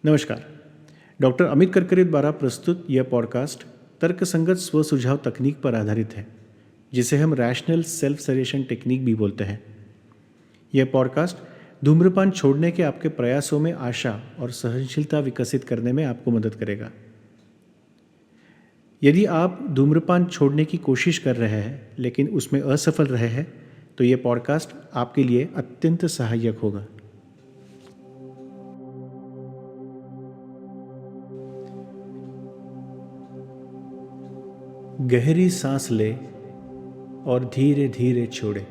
नमस्कार। डॉक्टर अमित करकरे द्वारा प्रस्तुत यह पॉडकास्ट तर्कसंगत स्व सुझाव तकनीक पर आधारित है, जिसे हम रैशनल सेल्फ सजेशन टेक्निक भी बोलते हैं। यह पॉडकास्ट धूम्रपान छोड़ने के आपके प्रयासों में आशा और सहनशीलता विकसित करने में आपको मदद करेगा। यदि आप धूम्रपान छोड़ने की कोशिश कर रहे हैं लेकिन उसमें असफल रहे हैं, तो यह पॉडकास्ट आपके लिए अत्यंत सहायक होगा। गहरी सांस ले और धीरे धीरे छोड़े।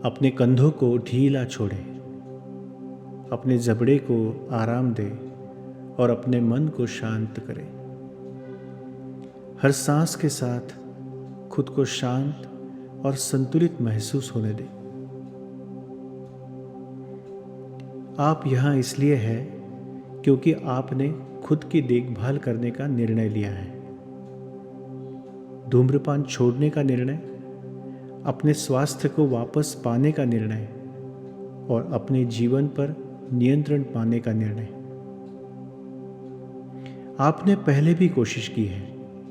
अपने कंधों को ढीला छोड़े, अपने जबड़े को आराम दे और अपने मन को शांत करें। हर सांस के साथ खुद को शांत और संतुलित महसूस होने दें। आप यहाँ इसलिए हैं क्योंकि आपने खुद की देखभाल करने का निर्णय लिया है। धूम्रपान छोड़ने का निर्णय, अपने स्वास्थ्य को वापस पाने का निर्णय और अपने जीवन पर नियंत्रण पाने का निर्णय। आपने पहले भी कोशिश की है,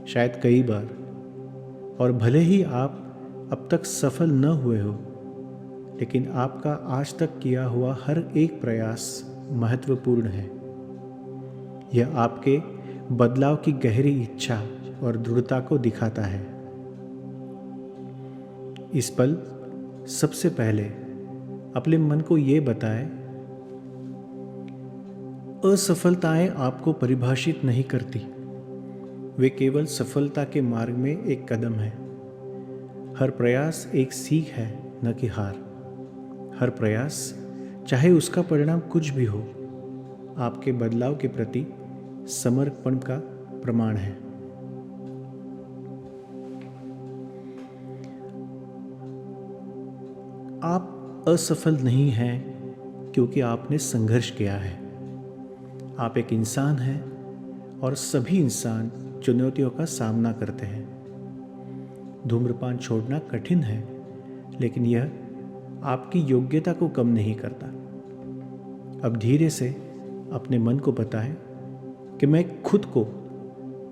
शायद कई बार, और भले ही आप अब तक सफल न हुए हो, लेकिन आपका आज तक किया हुआ हर एक प्रयास महत्वपूर्ण है। यह आपके बदलाव की गहरी इच्छा और दृढ़ता को दिखाता है। इस पल सबसे पहले अपने मन को ये बताएं, असफलताएं आपको परिभाषित नहीं करती, वे केवल सफलता के मार्ग में एक कदम है। हर प्रयास एक सीख है, न कि हार। हर प्रयास, चाहे उसका परिणाम कुछ भी हो, आपके बदलाव के प्रति समर्पण का प्रमाण है। आप असफल नहीं हैं क्योंकि आपने संघर्ष किया है। आप एक इंसान हैं और सभी इंसान चुनौतियों का सामना करते हैं। धूम्रपान छोड़ना कठिन है, लेकिन यह आपकी योग्यता को कम नहीं करता। अब धीरे से अपने मन को बताएं कि मैं खुद को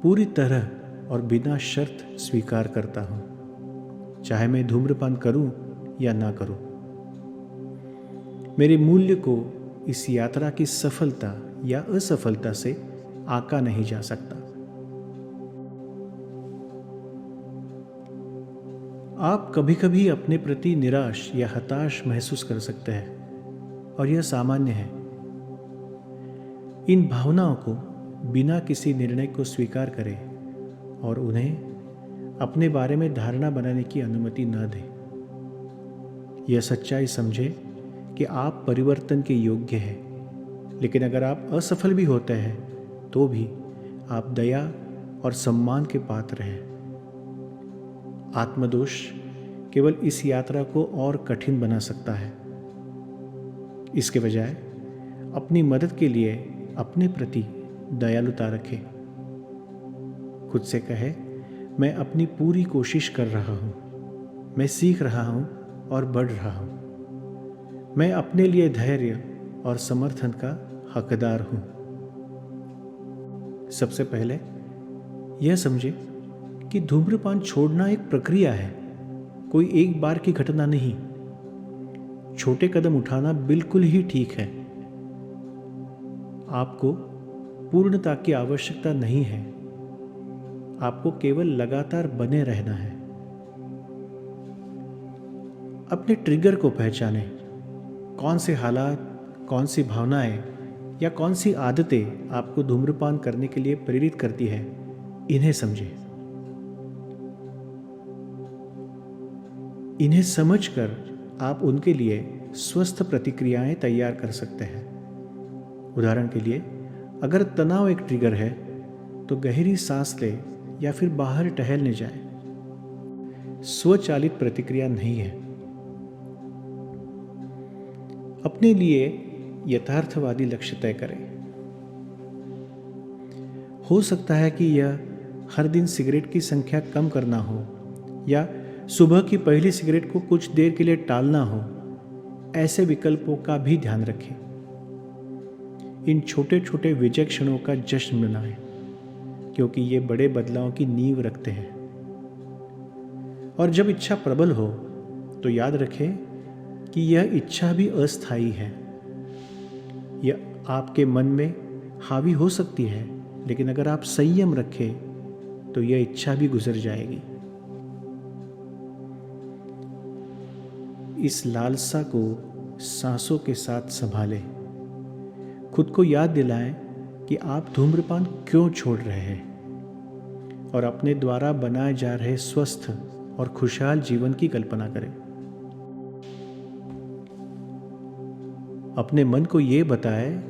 पूरी तरह और बिना शर्त स्वीकार करता हूं, चाहे मैं धूम्रपान करूं या ना करूं। मेरे मूल्य को इस यात्रा की सफलता या असफलता से आंका नहीं जा सकता। आप कभी कभी अपने प्रति निराश या हताश महसूस कर सकते हैं, और यह सामान्य है। इन भावनाओं को बिना किसी निर्णय को स्वीकार करें और उन्हें अपने बारे में धारणा बनाने की अनुमति न दें। यह सच्चाई समझे कि आप परिवर्तन के योग्य हैं, लेकिन अगर आप असफल भी होते हैं तो भी आप दया और सम्मान के पात्र हैं। आत्मदोष केवल इस यात्रा को और कठिन बना सकता है। इसके बजाय अपनी मदद के लिए अपने प्रति दयालुता रखें। खुद से कहे, मैं अपनी पूरी कोशिश कर रहा हूं, मैं सीख रहा हूं और बढ़ रहा हूं। मैं अपने लिए धैर्य और समर्थन का हकदार हूं। सबसे पहले यह समझे कि धूम्रपान छोड़ना एक प्रक्रिया है, कोई एक बार की घटना नहीं। छोटे कदम उठाना बिल्कुल ही ठीक है। आपको पूर्णता की आवश्यकता नहीं है, आपको केवल लगातार बने रहना है। अपने ट्रिगर को पहचानें। कौन से हालात, कौन सी भावनाएं या कौन सी आदतें आपको धूम्रपान करने के लिए प्रेरित करती है, इन्हें समझें। इन्हें समझकर आप उनके लिए स्वस्थ प्रतिक्रियाएं तैयार कर सकते हैं। उदाहरण के लिए, अगर तनाव एक ट्रिगर है तो गहरी सांस ले या फिर बाहर टहलने जाए। स्वचालित प्रतिक्रिया नहीं है। अपने लिए यथार्थवादी लक्ष्य तय करें। हो सकता है कि यह हर दिन सिगरेट की संख्या कम करना हो, या सुबह की पहली सिगरेट को कुछ देर के लिए टालना हो। ऐसे विकल्पों का भी ध्यान रखें। इन छोटे छोटे विजय क्षणों का जश्न मनाएं, क्योंकि ये बड़े बदलावों की नींव रखते हैं। और जब इच्छा प्रबल हो तो याद रखें कि यह इच्छा भी अस्थायी है। यह आपके मन में हावी हो सकती है, लेकिन अगर आप संयम रखें तो यह इच्छा भी गुजर जाएगी। इस लालसा को सांसों के साथ संभालें। खुद को याद दिलाएं कि आप धूम्रपान क्यों छोड़ रहे हैं और अपने द्वारा बनाए जा रहे स्वस्थ और खुशहाल जीवन की कल्पना करें। अपने मन को ये बताएं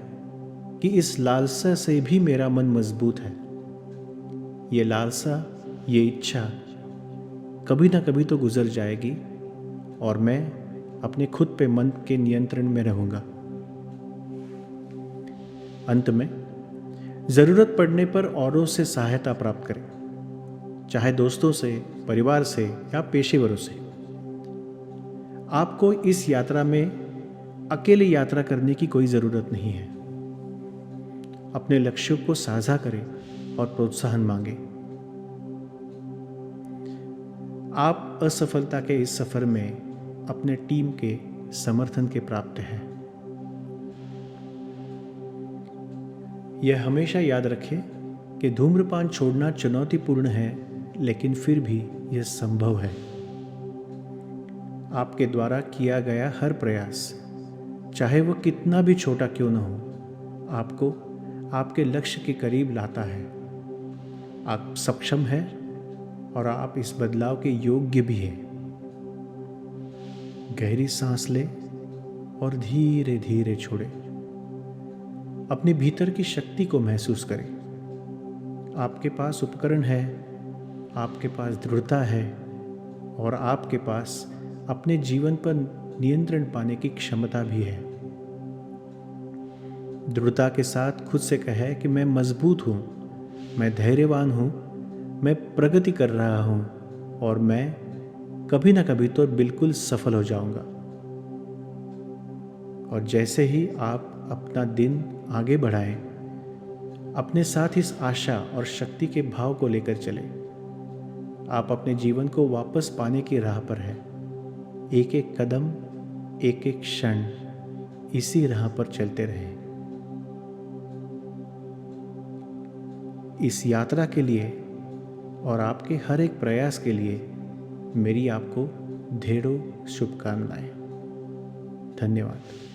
कि इस लालसा से भी मेरा मन मजबूत है। ये लालसा, ये इच्छा कभी ना कभी तो गुजर जाएगी और मैं अपने खुद पे मन के नियंत्रण में रहूंगा। अंत में, जरूरत पड़ने पर औरों से सहायता प्राप्त करें, चाहे दोस्तों से, परिवार से या पेशेवरों से। आपको इस यात्रा में अकेले यात्रा करने की कोई ज़रूरत नहीं है। अपने लक्ष्यों को साझा करें और प्रोत्साहन मांगें। आप असफलता के इस सफ़र में अपने टीम के समर्थन के प्राप्त हैं। यह हमेशा याद रखें कि धूम्रपान छोड़ना चुनौतीपूर्ण है, लेकिन फिर भी यह संभव है। आपके द्वारा किया गया हर प्रयास, चाहे वह कितना भी छोटा क्यों न हो, आपको आपके लक्ष्य के करीब लाता है। आप सक्षम हैं और आप इस बदलाव के योग्य भी हैं। गहरी सांस लें और धीरे धीरे छोड़ें। अपने भीतर की शक्ति को महसूस करें। आपके पास उपकरण है, आपके पास दृढ़ता है और आपके पास अपने जीवन पर नियंत्रण पाने की क्षमता भी है। दृढ़ता के साथ खुद से कहें कि मैं मजबूत हूँ, मैं धैर्यवान हूँ, मैं प्रगति कर रहा हूँ और मैं कभी ना कभी तो बिल्कुल सफल हो जाऊंगा। और जैसे ही आप अपना दिन आगे बढ़ाएं, अपने साथ इस आशा और शक्ति के भाव को लेकर चलें। आप अपने जीवन को वापस पाने की राह पर हैं। एक एक कदम, एक एक क्षण इसी राह पर चलते रहें। इस यात्रा के लिए और आपके हर एक प्रयास के लिए मेरी आपको ढेरों शुभकामनाएं। धन्यवाद।